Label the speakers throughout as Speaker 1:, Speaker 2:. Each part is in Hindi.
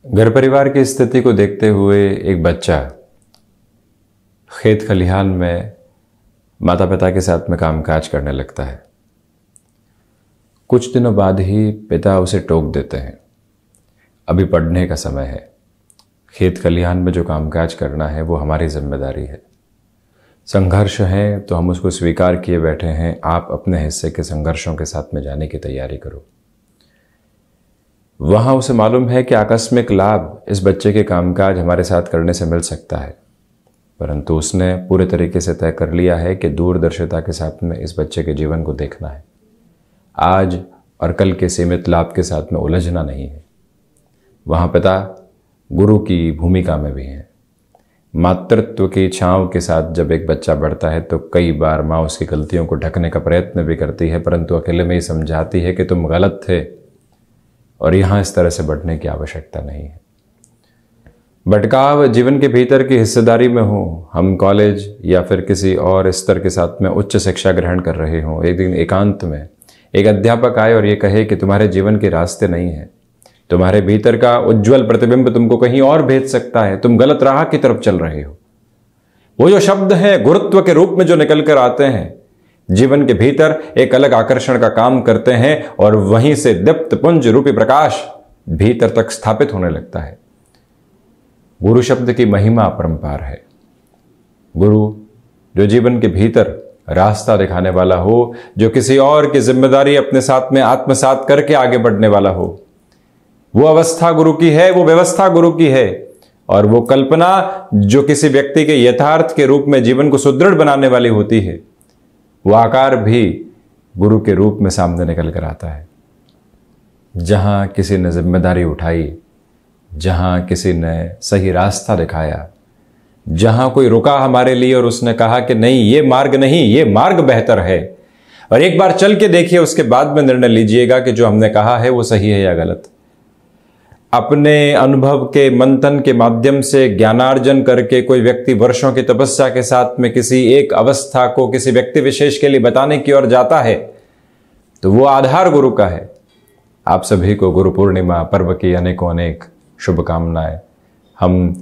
Speaker 1: घर परिवार की स्थिति को देखते हुए एक बच्चा खेत खलिहान में माता पिता के साथ में कामकाज करने लगता है। कुछ दिनों बाद ही पिता उसे टोक देते हैं, अभी पढ़ने का समय है, खेत खलिहान में जो कामकाज करना है वो हमारी जिम्मेदारी है। संघर्ष है तो हम उसको स्वीकार किए बैठे हैं, आप अपने हिस्से के संघर्षों के साथ में जाने की तैयारी करो। वहां उसे मालूम है कि आकस्मिक लाभ इस बच्चे के कामकाज हमारे साथ करने से मिल सकता है, परंतु उसने पूरे तरीके से तय कर लिया है कि दूरदर्शिता के साथ में इस बच्चे के जीवन को देखना है। आज और कल के सीमित लाभ के साथ में उलझना नहीं है। वहां पिता गुरु की भूमिका में भी है। मातृत्व की छांव के साथ जब एक बच्चा बढ़ता है तो कई बार माँ उसकी गलतियों को ढकने का प्रयत्न भी करती है, परंतु अकेले में ही समझाती है कि तुम गलत थे और यहां इस तरह से बढ़ने की आवश्यकता नहीं है। भटकाव जीवन के भीतर की हिस्सेदारी में हो, हम कॉलेज या फिर किसी और स्तर के साथ में उच्च शिक्षा ग्रहण कर रहे हो, एक दिन एकांत में एक अध्यापक आए और ये कहे कि तुम्हारे जीवन के रास्ते नहीं है, तुम्हारे भीतर का उज्जवल प्रतिबिंब तुमको कहीं और भेज सकता है, तुम गलत राह की तरफ चल रहे हो। वो जो शब्द हैं गुरुत्व के रूप में जो निकल कर आते हैं, जीवन के भीतर एक अलग आकर्षण का काम करते हैं और वहीं से दीप्त पुंज रूपी प्रकाश भीतर तक स्थापित होने लगता है। गुरु शब्द की महिमा अपरंपार है। गुरु जो जीवन के भीतर रास्ता दिखाने वाला हो, जो किसी और की जिम्मेदारी अपने साथ में आत्मसात करके आगे बढ़ने वाला हो, वो अवस्था गुरु की है, वो व्यवस्था गुरु की है। और वो कल्पना जो किसी व्यक्ति के यथार्थ के रूप में जीवन को सुदृढ़ बनाने वाली होती है, वो आकार भी गुरु के रूप में सामने निकल कर आता है। जहां किसी ने जिम्मेदारी उठाई, जहां किसी ने सही रास्ता दिखाया, जहां कोई रुका हमारे लिए और उसने कहा कि नहीं ये मार्ग नहीं, ये मार्ग बेहतर है, और एक बार चल के देखिए, उसके बाद में निर्णय लीजिएगा कि जो हमने कहा है वो सही है या गलत। अपने अनुभव के मंथन के माध्यम से ज्ञानार्जन करके कोई व्यक्ति वर्षों की तपस्या के साथ में किसी एक अवस्था को किसी व्यक्ति विशेष के लिए बताने की ओर जाता है, तो वो आधार गुरु का है। आप सभी को गुरु पूर्णिमा पर्व की अनेकों अनेक शुभकामनाएं। हम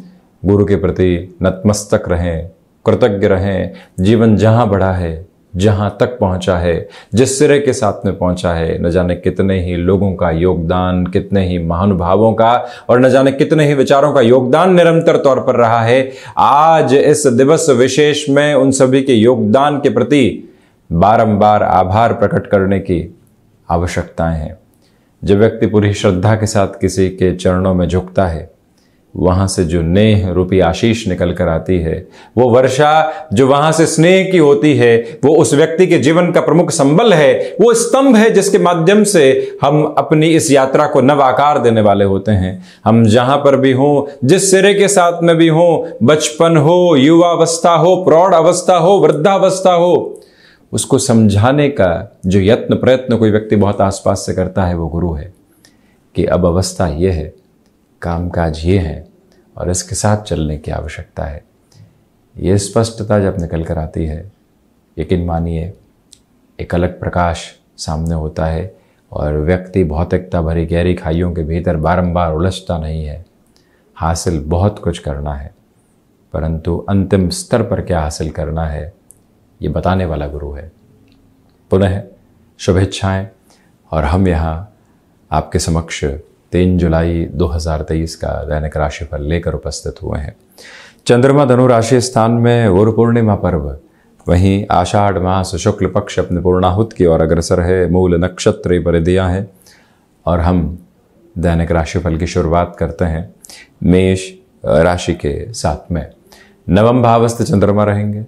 Speaker 1: गुरु के प्रति नतमस्तक रहें, कृतज्ञ रहें। जीवन जहां बढ़ा है, जहां तक पहुंचा है, जिस सिरे के साथ में पहुंचा है, न जाने कितने ही लोगों का योगदान, कितने ही महानुभावों का और न जाने कितने ही विचारों का योगदान निरंतर तौर पर रहा है। आज इस दिवस विशेष में उन सभी के योगदान के प्रति बारंबार आभार प्रकट करने की आवश्यकताएं हैं। जब व्यक्ति पूरी श्रद्धा के साथ किसी के चरणों में झुकता है, वहां से जो नेह रूपी आशीष निकल कर आती है, वो वर्षा जो वहां से स्नेह की होती है, वो उस व्यक्ति के जीवन का प्रमुख संबल है, वो स्तंभ है जिसके माध्यम से हम अपनी इस यात्रा को नव आकार देने वाले होते हैं। हम जहां पर भी हों, जिस सिरे के साथ में भी हों, बचपन हो, युवावस्था हो, प्रौढ़ अवस्था हो, वृद्धावस्था हो, उसको समझाने का जो यत्न प्रयत्न कोई व्यक्ति बहुत आसपास से करता है, वो गुरु है कि अब अवस्था ये है, कामकाज ये है और इसके साथ चलने की आवश्यकता है। ये स्पष्टता जब निकल कर आती है, यकीन मानिए एक अलग प्रकाश सामने होता है और व्यक्ति भौतिकता भरी गहरी खाइयों के भीतर बारंबार उलझता नहीं है। हासिल बहुत कुछ करना है, परंतु अंतिम स्तर पर क्या हासिल करना है, ये बताने वाला गुरु है। पुनः शुभेच्छाएं। और हम यहाँ आपके समक्ष 3 जुलाई 2023 का दैनिक राशिफल लेकर उपस्थित हुए हैं। चंद्रमा धनु राशि स्थान में गुरु पूर्णिमा पर्व, वहीं आषाढ़ मास शुक्ल पक्ष अपने पूर्णाहुत की ओर अग्रसर है। मूल नक्षत्र परिधियां हैं और हम दैनिक राशिफल की शुरुआत करते हैं मेष राशि के साथ में। नवम भावस्थ चंद्रमा रहेंगे।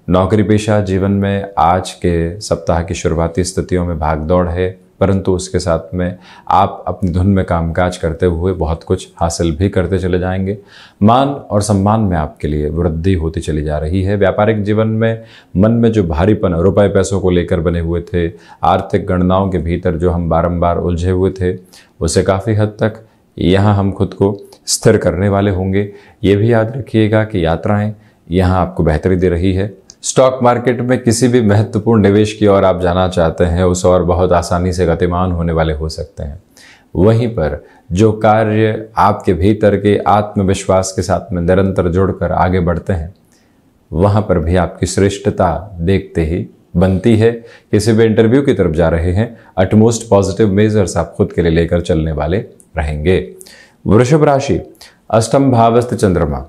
Speaker 1: नौकरी पेशा जीवन में आज के सप्ताह की शुरुआती स्थितियों में भागदौड़ है, परंतु उसके साथ में आप अपनी धुन में कामकाज करते हुए बहुत कुछ हासिल भी करते चले जाएंगे। मान और सम्मान में आपके लिए वृद्धि होती चली जा रही है। व्यापारिक जीवन में मन में जो भारीपन रुपए पैसों को लेकर बने हुए थे, आर्थिक गणनाओं के भीतर जो हम बारंबार उलझे हुए थे, उसे काफ़ी हद तक यहाँ हम खुद को स्थिर करने वाले होंगे। ये भी याद रखिएगा कि यात्राएं यहाँ आपको बेहतरी दे रही है। स्टॉक मार्केट में किसी भी महत्वपूर्ण निवेश की ओर आप जाना चाहते हैं, उस और बहुत आसानी से गतिमान होने वाले हो सकते हैं। वहीं पर जो कार्य आपके भीतर के आत्मविश्वास के साथ में निरंतर जुड़कर आगे बढ़ते हैं, वहां पर भी आपकी श्रेष्ठता देखते ही बनती है। किसी भी इंटरव्यू की तरफ जा रहे हैं, अटमोस्ट पॉजिटिव मेजर्स आप खुद के लिए लेकर चलने वाले रहेंगे। वृषभ राशि, अष्टम भावस्थ चंद्रमा।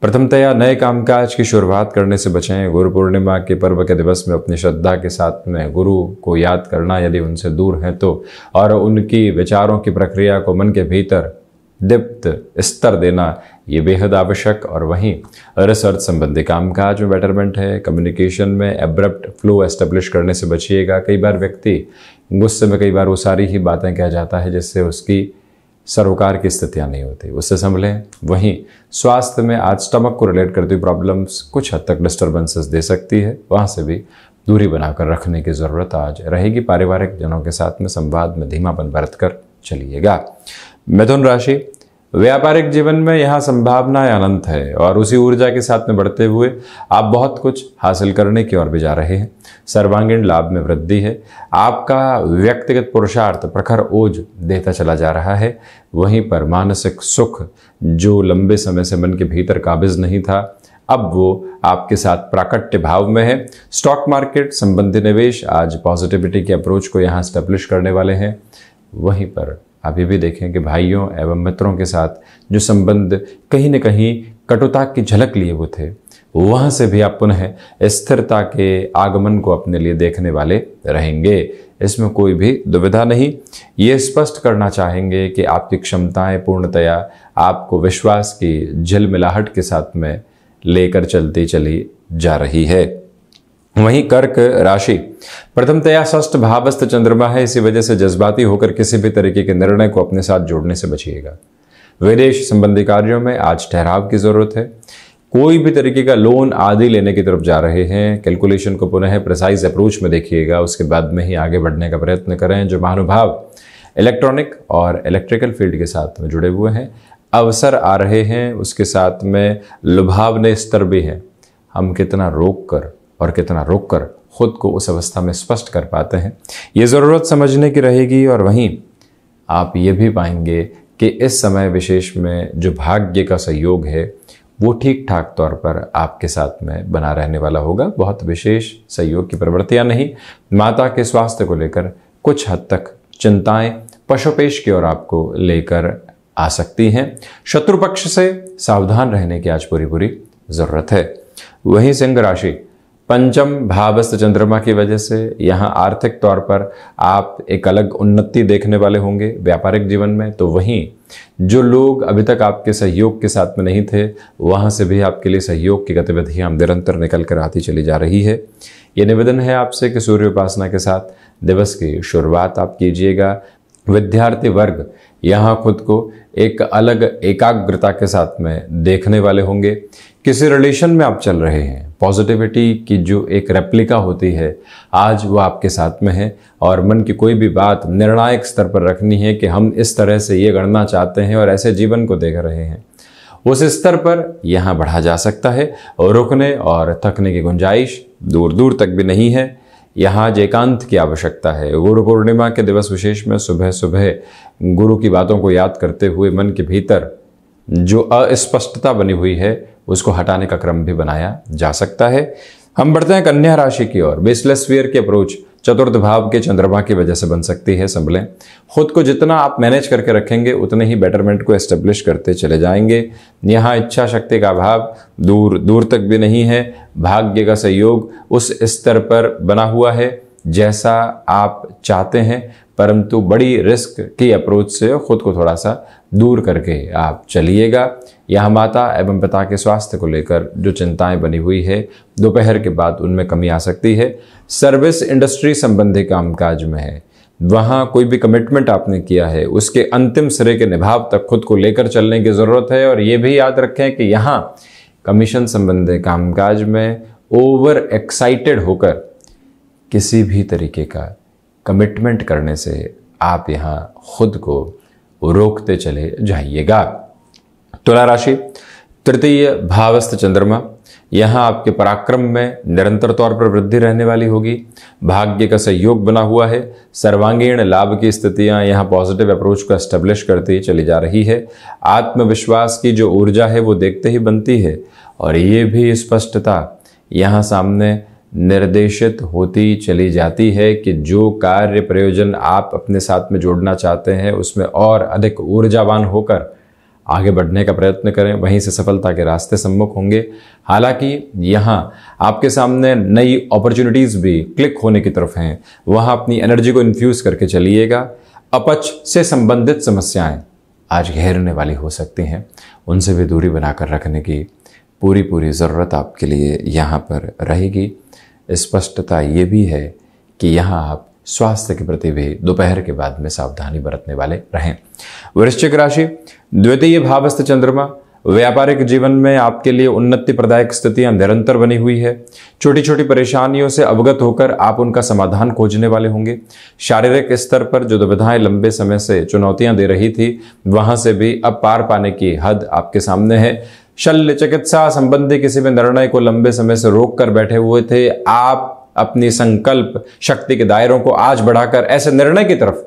Speaker 1: प्रथमतया नए कामकाज की शुरुआत करने से बचें। गुरु पूर्णिमा के पर्व के दिवस में अपनी श्रद्धा के साथ में गुरु को याद करना, यदि उनसे दूर हैं तो, और उनकी विचारों की प्रक्रिया को मन के भीतर दीप्त स्तर देना, ये बेहद आवश्यक। और वहीं रिसर्च संबंधी कामकाज में बेटरमेंट है। कम्युनिकेशन में एब्रप्ट फ्लो एस्टेब्लिश करने से बचिएगा। कई बार व्यक्ति गुस्से में कई बार वो सारी ही बातें कह जाता है जिससे उसकी सरोकार की स्थितियां नहीं होती, उससे संभलें। वहीं स्वास्थ्य में आज स्टमक को रिलेट करती हुई प्रॉब्लम्स कुछ हद तक डिस्टर्बेंसेस दे सकती है, वहां से भी दूरी बनाकर रखने की जरूरत आज रहेगी। पारिवारिक जनों के साथ में संवाद में धीमापन बरतकर चलिएगा। मिथुन राशि, व्यापारिक जीवन में यहाँ संभावनाएं अनंत है और उसी ऊर्जा के साथ में बढ़ते हुए आप बहुत कुछ हासिल करने की ओर भी जा रहे हैं। सर्वांगीण लाभ में वृद्धि है। आपका व्यक्तिगत पुरुषार्थ प्रखर ओज देता चला जा रहा है। वहीं पर मानसिक सुख जो लंबे समय से मन के भीतर काबिज नहीं था, अब वो आपके साथ प्राकट्य भाव में है। स्टॉक मार्केट संबंधी निवेश आज पॉजिटिविटी की अप्रोच को यहाँ स्टैब्लिश करने वाले हैं। वहीं पर अभी भी देखें कि भाइयों एवं मित्रों के साथ जो संबंध कहीं न कहीं कटुता की झलक लिए हुए थे, वहां से भी आप पुनः स्थिरता के आगमन को अपने लिए देखने वाले रहेंगे। इसमें कोई भी दुविधा नहीं। ये स्पष्ट करना चाहेंगे कि आपकी क्षमताएं पूर्णतया आपको विश्वास की झिलमिलाहट के साथ में लेकर चलती चली जा रही है। वहीं कर्क राशि, प्रथमतया षष्ठ भावस्थ चंद्रमा है, इसी वजह से जज्बाती होकर किसी भी तरीके के निर्णय को अपने साथ जोड़ने से बचिएगा। विदेश संबंधी कार्यों में आज ठहराव की जरूरत है। कोई भी तरीके का लोन आदि लेने की तरफ जा रहे हैं, कैलकुलेशन को पुनः प्रिसाइज अप्रोच में देखिएगा, उसके बाद में ही आगे बढ़ने का प्रयत्न करें। जो महानुभाव इलेक्ट्रॉनिक और इलेक्ट्रिकल फील्ड के साथ में जुड़े हुए हैं, अवसर आ रहे हैं, उसके साथ में लुभावने स्तर भी है। हम कितना रोक कर और कितना रोककर खुद को उस अवस्था में स्पष्ट कर पाते हैं, ये ज़रूरत समझने की रहेगी। और वहीं आप ये भी पाएंगे कि इस समय विशेष में जो भाग्य का सहयोग है वो ठीक ठाक तौर पर आपके साथ में बना रहने वाला होगा। बहुत विशेष सहयोग की प्रवृत्तियां नहीं। माता के स्वास्थ्य को लेकर कुछ हद तक चिंताएं पशुपेश की ओर आपको लेकर आ सकती हैं। शत्रु पक्ष से सावधान रहने की आज पूरी जरूरत है। वहीं सिंह राशि, पंचम भावस्थ चंद्रमा की वजह से यहाँ आर्थिक तौर पर आप एक अलग उन्नति देखने वाले होंगे व्यापारिक जीवन में। तो वहीं जो लोग अभी तक आपके सहयोग के साथ में नहीं थे, वहाँ से भी आपके लिए सहयोग की गतिविधियाँ निरंतर निकल कर आती चली जा रही है। ये निवेदन है आपसे कि सूर्य उपासना के साथ दिवस की शुरुआत आप कीजिएगा। विद्यार्थी वर्ग यहाँ खुद को एक अलग एकाग्रता के साथ में देखने वाले होंगे। किसी रिलेशन में आप चल रहे हैं, पॉजिटिविटी की जो एक रेप्लिका होती है आज वो आपके साथ में है। और मन की कोई भी बात निर्णायक स्तर पर रखनी है कि हम इस तरह से ये गणना चाहते हैं और ऐसे जीवन को देख रहे हैं, उस स्तर पर यहाँ बढ़ा जा सकता है। और रुकने और थकने की गुंजाइश दूर दूर तक भी नहीं है। यहाँ आज एकांत की आवश्यकता है। गुरु पूर्णिमा के दिवस विशेष में सुबह सुबह गुरु की बातों को याद करते हुए मन के भीतर जो अस्पष्टता बनी हुई है उसको हटाने का क्रम भी बनाया जा सकता है। हम बढ़ते हैं कन्या राशि की ओर। बेसलेस स्फीयर की अप्रोच चतुर्थ भाव के चंद्रमा की वजह से बन सकती है। संभलें। खुद को जितना आप मैनेज करके रखेंगे उतने ही बेटरमेंट को एस्टेब्लिश करते चले जाएंगे। यहाँ इच्छा शक्ति का अभाव दूर दूर तक भी नहीं है। भाग्य का सहयोग उस स्तर पर बना हुआ है जैसा आप चाहते हैं, परंतु बड़ी रिस्क की अप्रोच से खुद को थोड़ा सा दूर करके आप चलिएगा। यहाँ माता एवं पिता के स्वास्थ्य को लेकर जो चिंताएं बनी हुई है, दोपहर के बाद उनमें कमी आ सकती है। सर्विस इंडस्ट्री संबंधी कामकाज में है, वहाँ कोई भी कमिटमेंट आपने किया है उसके अंतिम सिरे के निभाव तक खुद को लेकर चलने की ज़रूरत है। और ये भी याद रखें कि यहाँ कमीशन संबंधी कामकाज में ओवर एक्साइटेड होकर किसी भी तरीके का कमिटमेंट करने से आप यहाँ खुद को रोकते चले जाइएगा। तुला राशि, तृतीय भावस्थ चंद्रमा, यहाँ आपके पराक्रम में निरंतर तौर पर वृद्धि रहने वाली होगी। भाग्य का सहयोग बना हुआ है। सर्वांगीण लाभ की स्थितियां यहाँ पॉजिटिव अप्रोच को एस्टेब्लिश करती चली जा रही है। आत्मविश्वास की जो ऊर्जा है वो देखते ही बनती है और ये भी स्पष्टता यहाँ सामने निर्देशित होती चली जाती है कि जो कार्य प्रयोजन आप अपने साथ में जोड़ना चाहते हैं उसमें और अधिक ऊर्जावान होकर आगे बढ़ने का प्रयत्न करें, वहीं से सफलता के रास्ते सम्मुख होंगे। हालांकि यहाँ आपके सामने नई अपॉर्चुनिटीज भी क्लिक होने की तरफ हैं, वहाँ अपनी एनर्जी को इन्फ्यूज करके चलिएगा। अपच से संबंधित समस्याएं आज घेरने वाली हो सकती हैं, उनसे भी दूरी बनाकर रखने की पूरी ज़रूरत आपके लिए यहाँ पर रहेगी। स्पष्टता ये भी है कि यहाँ आप स्वास्थ्य के प्रति भी दोपहर के बाद में सावधानी बरतने वाले रहें। वृश्चिक राशि, द्वितीय भावस्थ चंद्रमा व्यापारिक जीवन में आपके लिए उन्नति प्रदायक स्थितियां निरंतर बनी हुई है। छोटी छोटी परेशानियों से अवगत होकर आप उनका समाधान खोजने वाले होंगे। शारीरिक स्तर पर जो दुविधाएं लंबे समय से चुनौतियां दे रही थी, वहां से भी अब पार पाने की हद आपके सामने है। शल्य चिकित्सा संबंधी किसी भी निर्णय को लंबे समय से रोक कर बैठे हुए थे, आप अपनी संकल्प शक्ति के दायरों को आज बढ़ाकर ऐसे निर्णय की तरफ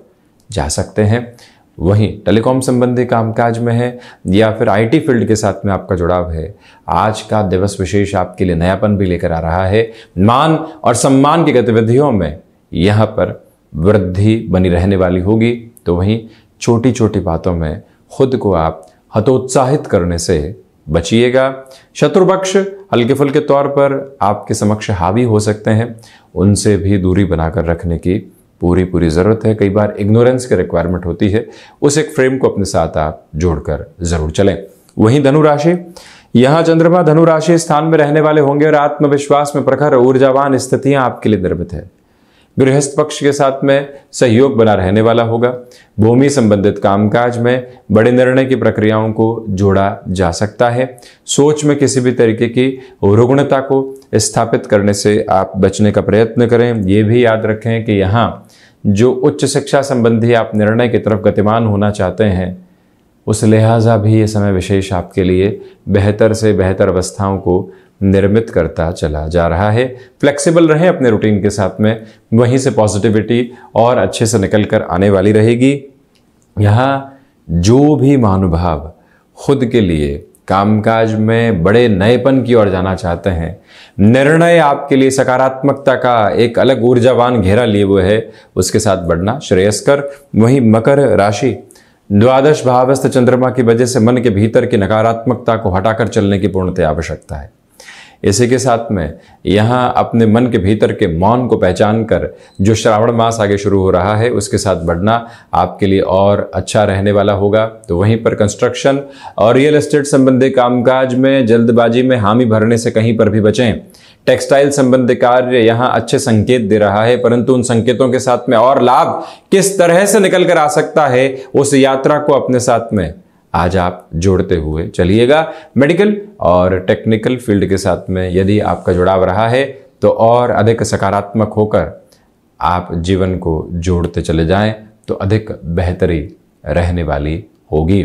Speaker 1: जा सकते हैं। वहीं टेलीकॉम संबंधी कामकाज में है या फिर आईटी फील्ड के साथ में आपका जुड़ाव है, आज का दिवस विशेष आपके लिए नयापन भी लेकर आ रहा है। मान और सम्मान की गतिविधियों में यहाँ पर वृद्धि बनी रहने वाली होगी। तो वहीं छोटी छोटी बातों में खुद को आप हतोत्साहित करने से बचिएगा। शत्रुपक्ष हल्के फुल्के तौर पर आपके समक्ष हावी हो सकते हैं, उनसे भी दूरी बनाकर रखने की पूरी ज़रूरत है। कई बार इग्नोरेंस की रिक्वायरमेंट होती है, उस एक फ्रेम को अपने साथ आप जोड़कर जरूर चलें। वहीं धनु राशि, यहाँ चंद्रमा धनु राशि स्थान में रहने वाले होंगे और आत्मविश्वास में प्रखर ऊर्जावान स्थितियां आपके लिए निर्मित है। गृहस्थ पक्ष के साथ में सहयोग बना रहने वाला होगा। भूमि संबंधित कामकाज में बड़े निर्णय की प्रक्रियाओं को जोड़ा जा सकता है। सोच में किसी भी तरीके की रुग्णता को स्थापित करने से आप बचने का प्रयत्न करें। ये भी याद रखें कि यहाँ जो उच्च शिक्षा संबंधी आप निर्णय की तरफ गतिमान होना चाहते हैं, उस लिहाजा भी ये समय विशेष आपके लिए बेहतर से बेहतर अवस्थाओं को निर्मित करता चला जा रहा है। फ्लेक्सिबल रहें अपने रूटीन के साथ में, वहीं से पॉजिटिविटी और अच्छे से निकल कर आने वाली रहेगी। यहाँ जो भी महानुभाव खुद के लिए कामकाज में बड़े नएपन की ओर जाना चाहते हैं, निर्णय आपके लिए सकारात्मकता का एक अलग ऊर्जावान घेरा लिए हुए है, उसके साथ बढ़ना श्रेयस्कर। वहीं मकर राशि, द्वादश भावस्थ चंद्रमा की वजह से मन के भीतर की नकारात्मकता को हटाकर चलने की पूर्णतः आवश्यकता है। इसी के साथ में यहाँ अपने मन के भीतर के मौन को पहचान कर जो श्रावण मास आगे शुरू हो रहा है, उसके साथ बढ़ना आपके लिए और अच्छा रहने वाला होगा। तो वहीं पर कंस्ट्रक्शन और रियल एस्टेट संबंधी कामकाज में जल्दबाजी में हामी भरने से कहीं पर भी बचें। टेक्सटाइल संबंधी कार्य यहाँ अच्छे संकेत दे रहा है, परंतु उन संकेतों के साथ में और लाभ किस तरह से निकल कर आ सकता है, उस यात्रा को अपने साथ में आज आप जोड़ते हुए चलिएगा। मेडिकल और टेक्निकल फील्ड के साथ में यदि आपका जुड़ाव रहा है तो और अधिक सकारात्मक होकर आप जीवन को जोड़ते चले जाएं तो अधिक बेहतरी रहने वाली होगी।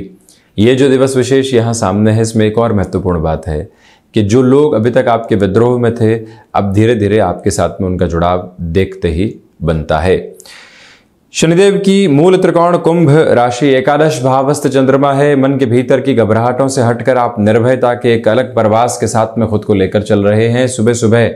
Speaker 1: ये जो दिवस विशेष यहाँ सामने है, इसमें एक और महत्वपूर्ण बात है कि जो लोग अभी तक आपके विद्रोह में थे, अब धीरे धीरे आपके साथ में उनका जुड़ाव देखते ही बनता है। शनिदेव की मूल त्रिकोण कुंभ राशि एकादश भावस्थ चंद्रमा है। मन के भीतर की घबराहटों से हटकर आप निर्भयता के एक अलग प्रवास के साथ में खुद को लेकर चल रहे हैं। सुबह सुबह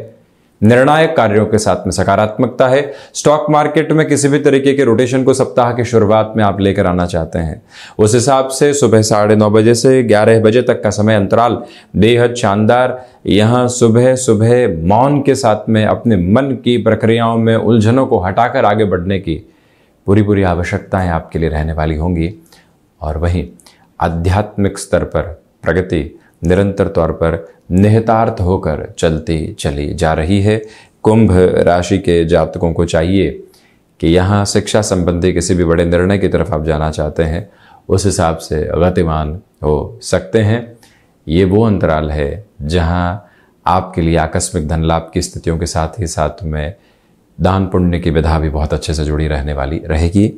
Speaker 1: निर्णायक कार्यों के साथ में सकारात्मकता है। स्टॉक मार्केट में किसी भी तरीके के रोटेशन को सप्ताह की शुरुआत में आप लेकर आना चाहते हैं, उस हिसाब से सुबह 9:30 बजे से 11 बजे तक का समय अंतराल बेहद शानदार। यहाँ सुबह सुबह मौन के साथ में अपने मन की प्रक्रियाओं में उलझनों को हटाकर आगे बढ़ने की पूरी आवश्यकताएं आपके लिए रहने वाली होंगी। और वहीं आध्यात्मिक स्तर पर प्रगति निरंतर तौर पर निहितार्थ होकर चलती चली जा रही है। कुंभ राशि के जातकों को चाहिए कि यहाँ शिक्षा संबंधी किसी भी बड़े निर्णय की तरफ आप जाना चाहते हैं, उस हिसाब से गतिमान हो सकते हैं। ये वो अंतराल है जहाँ आपके लिए आकस्मिक धन लाभ की स्थितियों के साथ ही साथ में दान पुण्य की विधा भी बहुत अच्छे से जुड़ी रहने वाली रहेगी।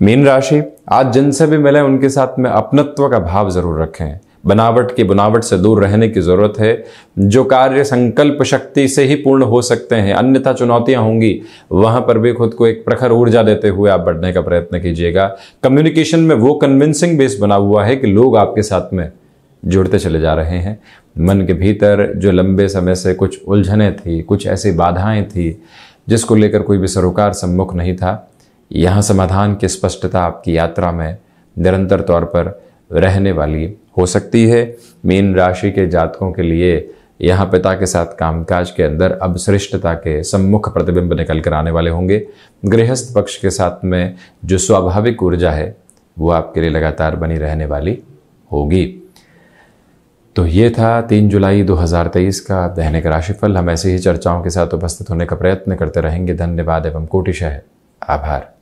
Speaker 1: मीन राशि, आज जिनसे भी मिले उनके साथ में अपनत्व का भाव जरूर रखें। बनावट की बुनावट से दूर रहने की ज़रूरत है। जो कार्य संकल्प शक्ति से ही पूर्ण हो सकते हैं, अन्यथा चुनौतियां होंगी, वहां पर भी खुद को एक प्रखर ऊर्जा देते हुए आप बढ़ने का प्रयत्न कीजिएगा। कम्युनिकेशन में वो कन्विंसिंग बेस बना हुआ है कि लोग आपके साथ में जुड़ते चले जा रहे हैं। मन के भीतर जो लंबे समय से कुछ उलझनें थी, कुछ ऐसी बाधाएं थी जिसको लेकर कोई भी सरोकार सम्मुख नहीं था, यहाँ समाधान की स्पष्टता आपकी यात्रा में निरंतर तौर पर रहने वाली हो सकती है। मीन राशि के जातकों के लिए यहाँ पिता के साथ कामकाज के अंदर अब श्रेष्ठता के सम्मुख प्रतिबिंब निकल कर आने वाले होंगे। गृहस्थ पक्ष के साथ में जो स्वाभाविक ऊर्जा है वो आपके लिए लगातार बनी रहने वाली होगी। तो ये था 3 जुलाई 2023 का दैनिक राशिफल। हम ऐसे ही चर्चाओं के साथ उपस्थित होने का प्रयत्न करते रहेंगे। धन्यवाद एवं कोटिशः आभार।